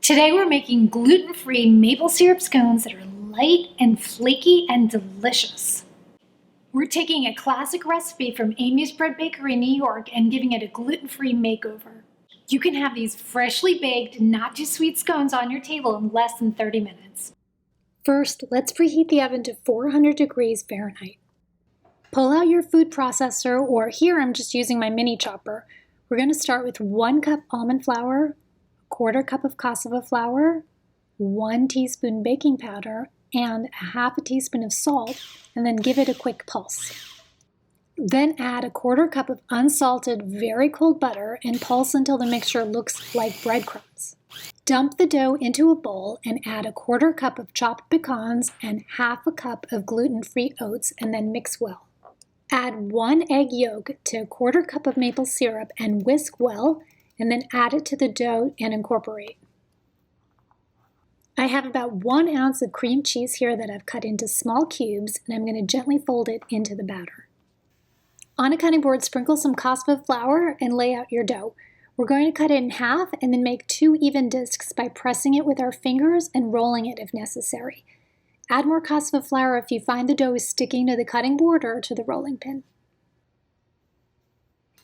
Today we're making gluten-free maple syrup scones that are light and flaky and delicious. We're taking a classic recipe from Amy's Bread Bakery in New York and giving it a gluten-free makeover. You can have these freshly baked, not too sweet scones on your table in less than 30 minutes. First, let's preheat the oven to 400 degrees Fahrenheit. Pull out your food processor, or here I'm just using my mini chopper. We're going to start with 1 cup almond flour, 1/4 cup of cassava flour, 1 teaspoon baking powder, and 1/2 teaspoon of salt, and then give it a quick pulse. Then add 1/4 cup of unsalted, very cold butter and pulse until the mixture looks like breadcrumbs. Dump the dough into a bowl and add 1/4 cup of chopped pecans and 1/2 cup of gluten-free oats, and then mix well. Add 1 egg yolk to 1/4 cup of maple syrup and whisk well, and then add it to the dough and incorporate. I have about 1 ounce of cream cheese here that I've cut into small cubes, and I'm going to gently fold it into the batter. On a cutting board, sprinkle some cassava flour and lay out your dough. We're going to cut it in half and then make 2 even discs by pressing it with our fingers and rolling it if necessary. Add more cassava flour if you find the dough is sticking to the cutting board or to the rolling pin.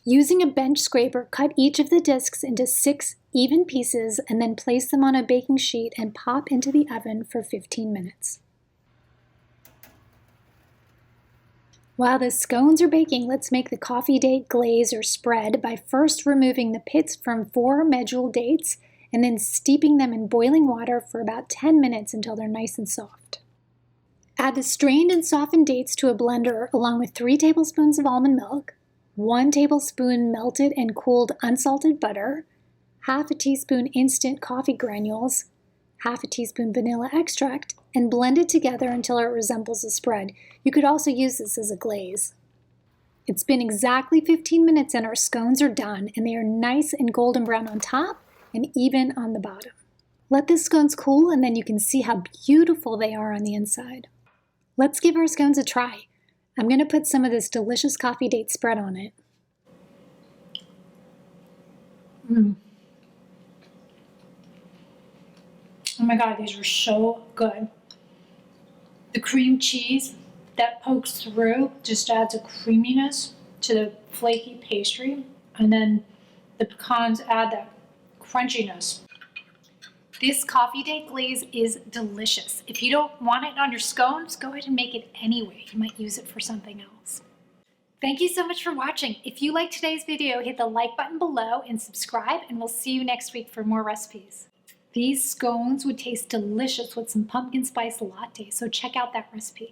Using a bench scraper, cut each of the discs into 6 even pieces and then place them on a baking sheet and pop into the oven for 15 minutes. While the scones are baking, let's make the coffee date glaze or spread by first removing the pits from 4 Medjool dates and then steeping them in boiling water for about 10 minutes until they're nice and soft. Add the strained and softened dates to a blender along with 3 tablespoons of almond milk, 1 tablespoon melted and cooled unsalted butter, 1/2 teaspoon instant coffee granules, 1/2 teaspoon vanilla extract, and blend it together until it resembles a spread. You could also use this as a glaze. It's been exactly 15 minutes and our scones are done, and they are nice and golden brown on top and even on the bottom. Let the scones cool and then you can see how beautiful they are on the inside. Let's give our scones a try. I'm going to put some of this delicious coffee date spread on it. Oh my God, these are so good. The cream cheese that pokes through just adds a creaminess to the flaky pastry, and then the pecans add that crunchiness. This coffee date glaze is delicious. If you don't want it on your scones, go ahead and make it anyway. You might use it for something else. Thank you so much for watching. If you liked today's video, hit the like button below and subscribe, and we'll see you next week for more recipes. These scones would taste delicious with some pumpkin spice latte, so check out that recipe.